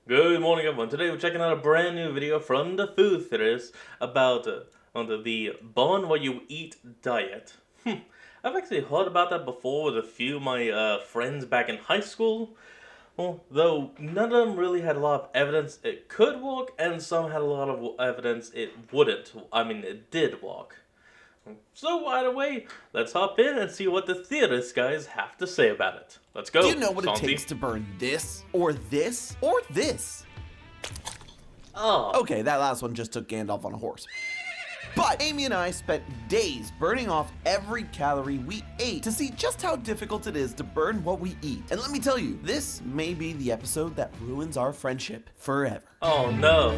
Good morning, everyone. Today we're checking out a brand new video from the Food Theorist about the Born What You Eat diet. I've actually heard about that before with a few of my friends back in high school. Well, though none of them really had a lot of evidence it could work, and some had a lot of evidence it wouldn't. I mean, it did work. So right away, let's hop in and see what the theorist guys have to say about it. Let's go. Do you know what it Santi. takes to burn this, or this, or this? Oh, Okay, that last one just took Gandalf on a horse. But Amy and I spent days burning off every calorie we ate to see just how difficult it is to burn what we eat. And let me tell you, this may be the episode that ruins our friendship forever. oh no.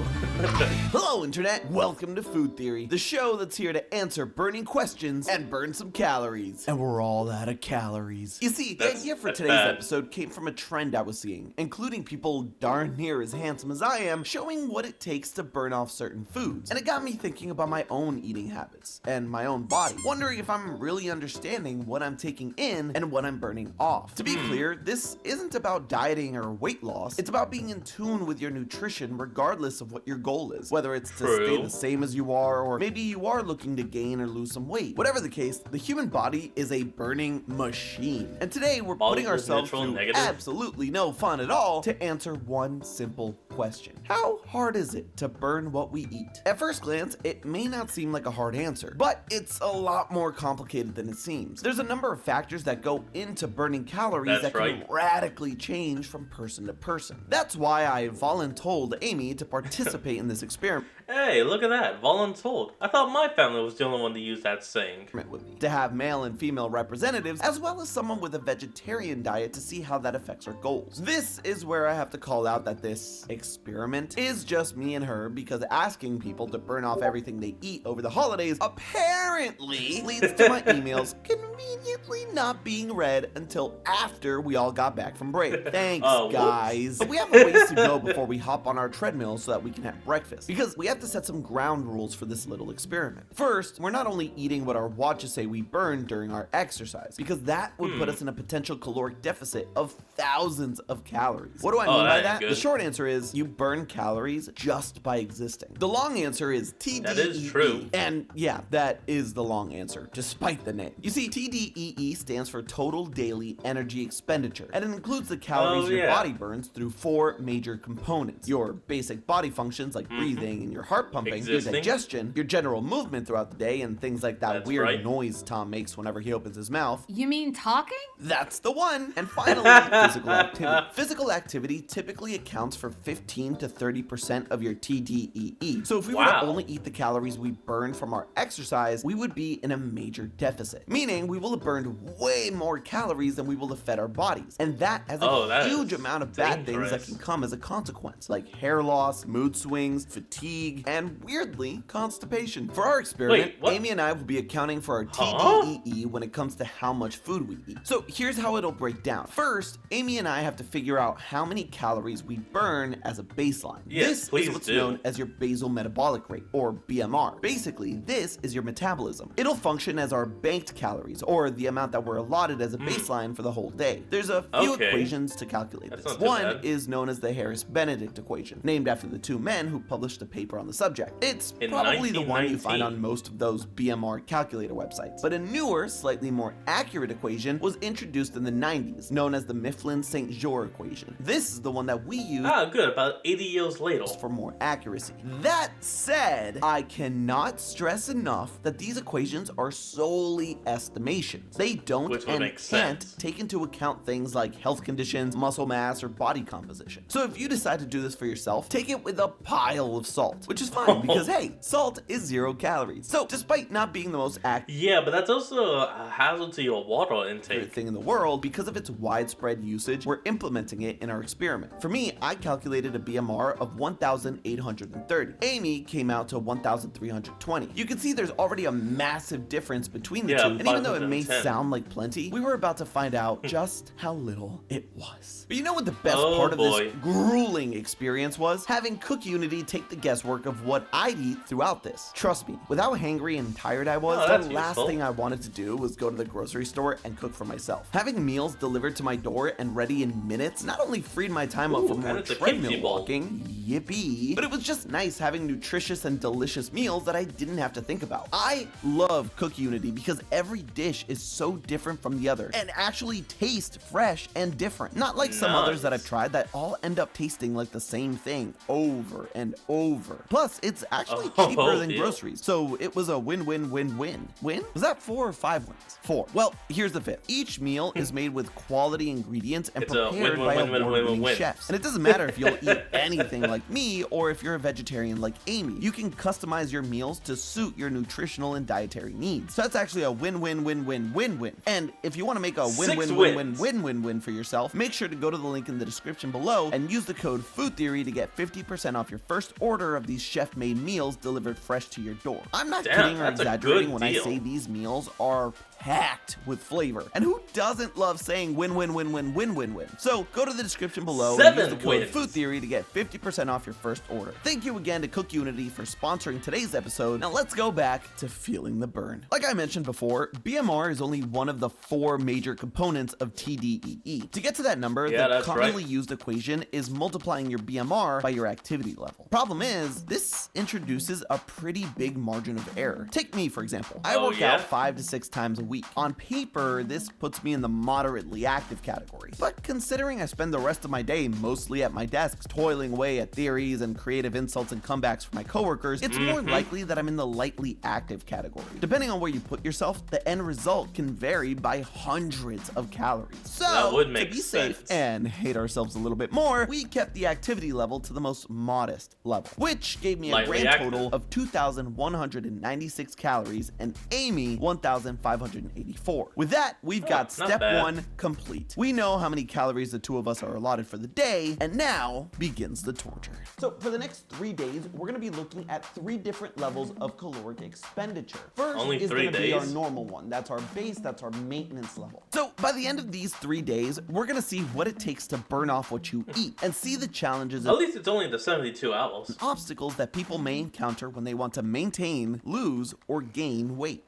Hello, Internet! Welcome to Food Theory, the show that's here to answer burning questions and burn some calories. And we're all out of calories. You see, the idea for that's today's bad. episode came from a trend I was seeing, including people darn near as handsome as I am, showing what it takes to burn off certain foods. And it got me thinking about my own eating habits and my own body, wondering if I'm really understanding what I'm taking in and what I'm burning off. To be clear, this isn't about dieting or weight loss, it's about being in tune with your nutrition regardless of what your goal is, whether it's to stay True. the same as you are, or maybe you are looking to gain or lose some weight. Whatever the case, the human body is a burning machine. And today we're Body putting is ourselves neutral, through negative? absolutely no fun at all to answer one simple question. How hard is it to burn what we eat? At first glance, it may not seem like a hard answer, but it's a lot more complicated than it seems. There's a number of factors that go into burning calories That's that can right. radically change from person to person. That's why I voluntold Amy to participate in this experiment Hey, look at that. Voluntold. I thought my family was the only one to use that saying. with me, to have male and female representatives, as well as someone with a vegetarian diet to see how that affects our goals. This is where I have to call out that this experiment is just me and her, because asking people to burn off everything they eat over the holidays apparently leads to my emails conveniently not being read until after we all got back from break. Thanks, Oh, whoops. guys. But we have a ways to go before we hop on our treadmill so that we can have breakfast, because we have to set some ground rules for this little experiment. First, we're not only eating what our watches say we burn during our exercise, because that would put us in a potential caloric deficit of thousands of calories. What do I Oh, mean that by ain't that? good. The short answer is you burn calories just by existing. The long answer is TDEE. That is true. And yeah, that is the long answer, despite the name. You see, TDEE stands for Total Daily Energy Expenditure, and it includes the calories Oh, your yeah. body burns through four major components: your basic body functions like breathing and your heart pumping, your Existing. digestion, your general movement throughout the day, and things like that That's weird right. noise Tom makes whenever he opens his mouth. You mean talking? That's the one. And finally, physical activity. Physical activity typically accounts for 15 to 30% of your TDEE. So if we were Wow. to only eat the calories we burn from our exercise, we would be in a major deficit, meaning we will have burned way more calories than we will have fed our bodies. And that has a Oh, that huge is amount of bad things that dangerous. can come as a consequence, like hair loss, mood swings, fatigue, and weirdly, constipation. For our experiment, Wait, what? Amy and I will be accounting for our Huh? TDEE when it comes to how much food we eat. So here's how it'll break down. First, Amy and I have to figure out how many calories we burn as a baseline. Yes, this please is what's do. known as your basal metabolic rate, or BMR. Basically, this is your metabolism. It'll function as our banked calories, or the amount that we're allotted as a baseline for the whole day. There's a few Okay. equations to calculate That's this. not too One bad. is known as the Harris-Benedict equation, named after the two men who published a paper on the subject. It's In probably the one you find 1919. on most of those BMR calculator websites. But a newer, slightly more accurate equation was introduced in the 90s, known as the Mifflin-St. Jean equation. This is the one that we use Ah, good. About 80 years later. for more accuracy. That said, I cannot stress enough that these equations are solely estimations. They don't Which would and make can't sense. take into account things like health conditions, muscle mass, or body composition. So if you decide to do this for yourself, take it with a pile of salt, which is fine because hey, salt is 0 calories. So despite not being the most accurate Yeah, but that's also a hazard to your water intake. thing in the world, because of its widespread usage, we're implementing it in our experiment. For me, I calculated a BMR of 1,830. Amy came out to 1,320. You can see there's already a massive difference between the Yeah, two, and even though it may 510. sound like plenty, we were about to find out just how little it was. But you know what the best Oh, part of boy. this grueling experience was? Having Cook Unity take the guesswork of what I'd eat throughout this. Trust me, with how hangry and tired I was, Oh, that's the last useful. thing thing I wanted to do was go to the grocery store and cook for myself. Having meals delivered to my door and ready in minutes not only freed my time up for and more it's a treadmill kimchi bowl. walking, yippee, but it was just nice having nutritious and delicious meals that I didn't have to think about. I love Cook Unity because every dish is so different from the other and actually taste fresh and different. Not like some others that I've tried that all end up tasting like the same thing over and over. Plus, it's actually cheaper than groceries, so it was a win-win-win-win. Win? Was that 4 or 5 wins? 4. Well, here's the fifth. Each meal is made with quality ingredients and It's a prepared by award-winning win-win-win-win-win. chefs. And it doesn't matter if you'll eat anything like me or if you're a vegetarian like Amy. You can customize your meals to suit your nutritional and dietary needs. So that's actually a win-win-win-win-win-win. And if you want to make a win-win-win-win-win-win for yourself, make sure to go to the link in the description below and use the code FOODTheory to get 50% off your first order of these chef-made meals delivered fresh to your door. I'm not kidding or that's a exaggerating good when I deal. say these meals are packed with flavor. And who doesn't love saying win-win-win-win-win-win-win? So go to the description below and use the code FOODTheory to get 50% off your first order. Thank you again to Cook Unity for sponsoring today's episode. Now let's go back to feeling the burn. Like I mentioned before, BMR is only one of the 4 major components of TDEE. To get to that number, the commonly used equation is multiplying your BMR by your activity level. Problem is, this introduces a pretty big margin of error. Take me, for example. I work out 5 to 6 times a week. On paper, this puts me in the moderately active category. But considering I spend the rest of my day mostly at my desk toiling away at theories and creative insults and comebacks for my coworkers, it's more likely that I'm in the lightly active category. Depending on where you put yourself, the end result can vary by hundreds of calories. So, to be safe and hate ourselves a little bit more, we kept the activity level to the most modest level, which gave me a grand total of 2,196 calories and Amy 1,584. With that, we've got step 1 complete. We know how many calories the two of us are allotted for the day, and now begins the torture. So for the next 3 days, we're going to be looking at 3 different levels of caloric expenditure. First is going to be our normal one. That's our base, that's our maintenance level. So by the end of these 3 days, we're going to see what it takes to burn off what you eat and see the challenges At least it's only the 72 hours. obstacles that people may encounter when they want to maintain, lose, or gain weight.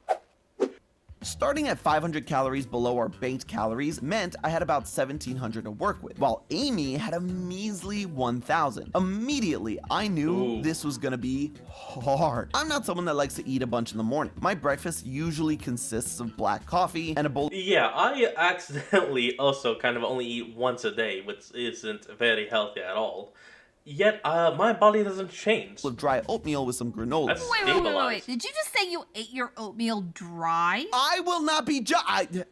Starting at 500 calories below our banked calories meant I had about 1,700 to work with, while Amy had a measly 1,000. Immediately, I knew this was gonna be hard. I'm not someone that likes to eat a bunch in the morning. My breakfast usually consists of black coffee and a bowl. Yeah, I accidentally also kind of only eat once a day, which isn't very healthy at all. Yet, my body doesn't change. Of dry oatmeal with some granola. That's Wait. stabilized. Did you just say you ate your oatmeal dry? I will not be judged.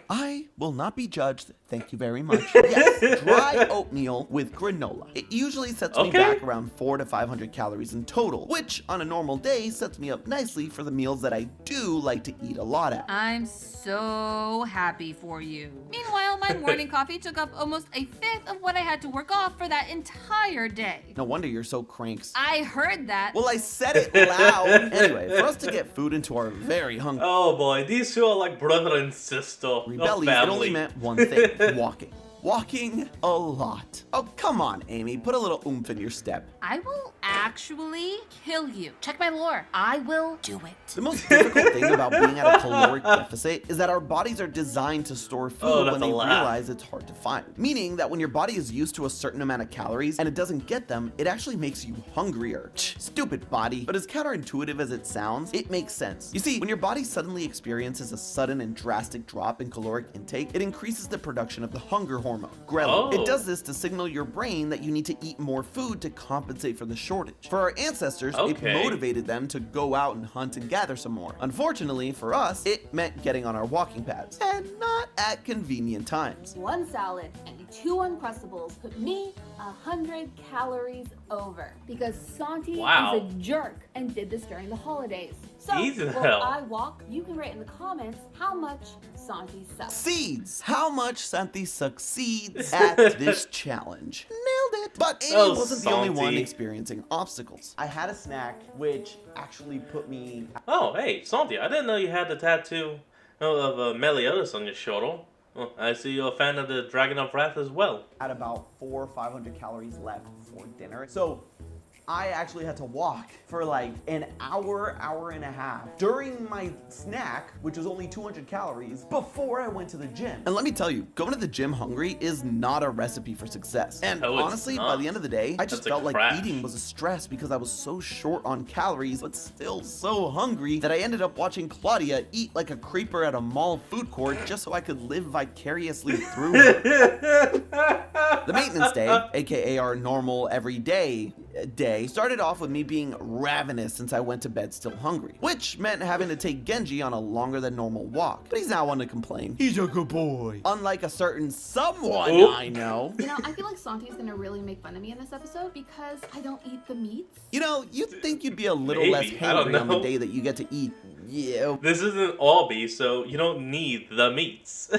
I will not be judged. Thank you very much. Yes, dry oatmeal with granola. It usually sets me back around 400 to 500 calories in total, which on a normal day sets me up nicely for the meals that I do like to eat a lot at. I'm so happy for you. Meanwhile, my morning coffee took up almost a fifth of what I had to work off for that entire day. No wonder you're so cranks. I heard that. Well, I said it loud. Anyway, for us to get food into our very hungry Oh boy, these two are like brother and sister. bellies, it only meant one thing: walking. Walking a lot. Oh, come on, Amy. Put a little oomph in your step. I will actually kill you. Check my lore. I will do it. The most difficult thing about being at a caloric deficit is that our bodies are designed to store food when they realize it's hard to find. Meaning that when your body is used to a certain amount of calories and it doesn't get them, it actually makes you hungrier. Stupid body. But as counterintuitive as it sounds, it makes sense. You see, when your body suddenly experiences a sudden and drastic drop in caloric intake, it increases the production of the hunger hormone, ghrelin. It does this to signal your brain that you need to eat more food to compensate for the shortage. For our ancestors, it motivated them to go out and hunt and gather some more. Unfortunately for us, it meant getting on our walking pads, and not at convenient times. 1 salad and 2 Uncrustables put me 100 calories over because Santi is a jerk and did this during the holidays. So, while I walk, you can write in the comments how much Santi sucks. Seeds! How much Santi succeeds at this challenge. Nailed it! But Amy wasn't the only one experiencing obstacles. I had a snack which actually put me... Oh, hey, Santi, I didn't know you had the tattoo of Meliodas on your shoulder. Oh, I see you're a fan of the Dragon of Wrath as well. At about 400 or 500 calories left for dinner. So I actually had to walk for like an hour, hour and a half during my snack, which was only 200 calories, before I went to the gym. And let me tell you, going to the gym hungry is not a recipe for success. And honestly, by the end of the day, I just felt like eating was a stress because I was so short on calories, but still so hungry that I ended up watching Claudia eat like a creeper at a mall food court just so I could live vicariously through her. The maintenance day, aka our normal everyday day, started off with me being ravenous since I went to bed still hungry, which meant having to take Genji on a longer than normal walk. But he's not one to complain. He's a good boy. Unlike a certain someone I know. You know, I feel like Santi's gonna really make fun of me in this episode because I don't eat the meats. You know, you'd think you'd be a little less hungry on the day that you get to eat. Yeah. This isn't all beef, so you don't need the meats.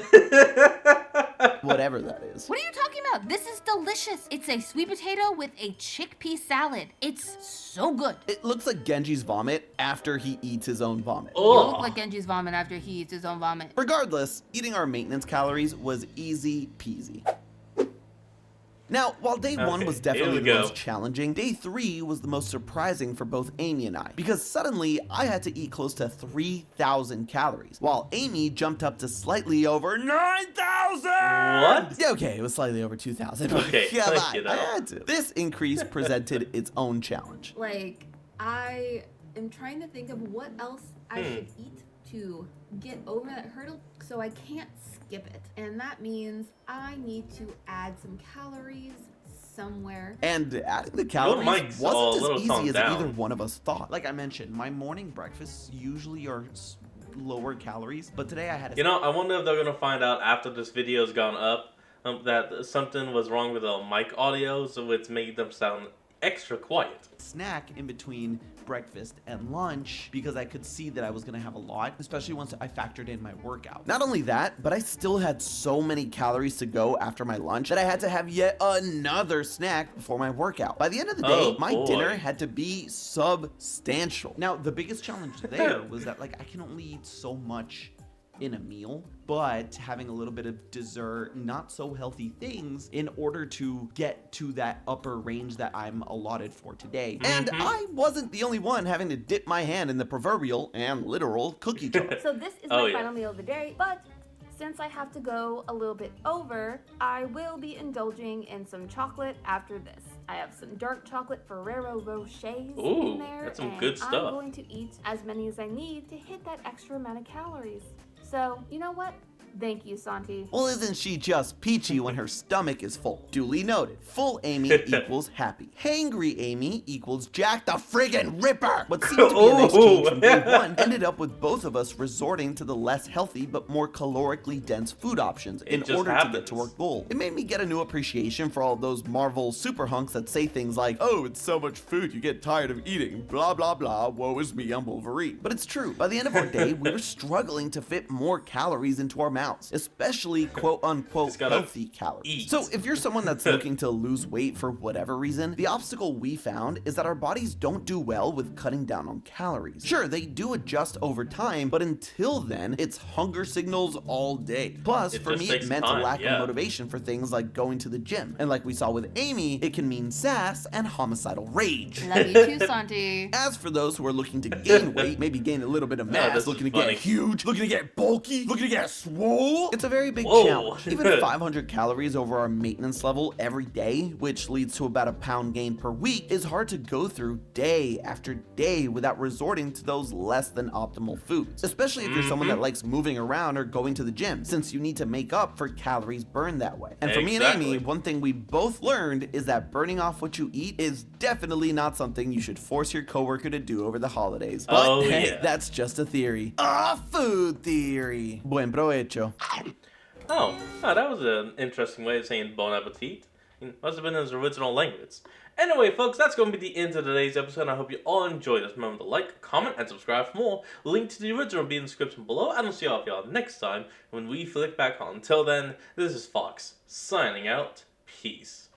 Whatever that is. What are you talking about? This is delicious. It's a sweet potato with a chickpea salad. It's so good. It looks like Genji's vomit after he eats his own vomit. You look like Genji's vomit after he eats his own vomit. Regardless, eating our maintenance calories was easy peasy. Now, while day 1 was definitely the most challenging, day 3 was the most surprising for both Amy and I, because suddenly I had to eat close to 3,000 calories, while Amy jumped up to slightly over 9,000! What? Yeah, okay, it was slightly over 2,000. Okay, Come on, I had to. This increase presented its own challenge. Like, I am trying to think of what else I should eat to get over that hurdle, so I can't skip it. And that means I need to add some calories somewhere. And adding the calories wasn't as easy as either one of us thought. Like I mentioned, my morning breakfasts usually are lower calories, but today I had a... You know, I wonder if they're gonna find out after this video's gone up that something was wrong with the mic audio, so it's made them sound extra quiet. Snack in between breakfast and lunch because I could see that I was gonna have a lot, especially once I factored in my workout. Not only that, but I still had so many calories to go after my lunch that I had to have yet another snack before my workout. By the end of the day, my dinner had to be substantial. Now, the biggest challenge there was that like I can only eat so much in a meal, but having a little bit of dessert, not so healthy things in order to get to that upper range that I'm allotted for today. And I wasn't the only one having to dip my hand in the proverbial and literal cookie jar. So this is my final meal of the day, but since I have to go a little bit over, I will be indulging in some chocolate after this. I have some dark chocolate Ferrero Rochers in there, that's some good stuff. I'm going to eat as many as I need to hit that extra amount of calories. So, you know what? Thank you, Santi. Well, isn't she just peachy when her stomach is full? Duly noted. Full Amy equals happy. Hangry Amy equals Jack the friggin' Ripper. What seemed to be an exchange from day 1 ended up with both of us resorting to the less healthy but more calorically dense food options in order to get to our goal. It made me get a new appreciation for all those Marvel super hunks that say things like, oh, it's so much food you get tired of eating, blah, blah, blah, woe is me, I'm Wolverine. But it's true. By the end of our day, we were struggling to fit more calories into our mouths, especially quote-unquote healthy calories. So if you're someone that's looking to lose weight for whatever reason, the obstacle we found is that our bodies don't do well with cutting down on calories. Sure, they do adjust over time, but until then, it's hunger signals all day. Plus, for me, it meant a lack of motivation for things like going to the gym. And like we saw with Amy, it can mean sass and homicidal rage. Love you too, Santi. As for those who are looking to gain weight, maybe gain a little bit of mass, looking to get huge, looking to get bulky, looking to get swole, it's a very big challenge. Even 500 calories over our maintenance level every day, which leads to about a pound gain per week, is hard to go through day after day without resorting to those less than optimal foods. Especially if you're someone that likes moving around or going to the gym, since you need to make up for calories burned that way. And for me and Amy, one thing we both learned is that burning off what you eat is definitely not something you should force your coworker to do over the holidays. But hey, that's just a theory. A food theory. Buen provecho. Oh, that was an interesting way of saying bon appetit. It must have been his original language. Anyway, folks, that's going to be the end of today's episode. I hope you all enjoyed this. Remember to like, comment, and subscribe for more. Link to the original will be in the description below. And I'll see y'all next time when we flick back on. Until then, this is Fox, signing out. Peace.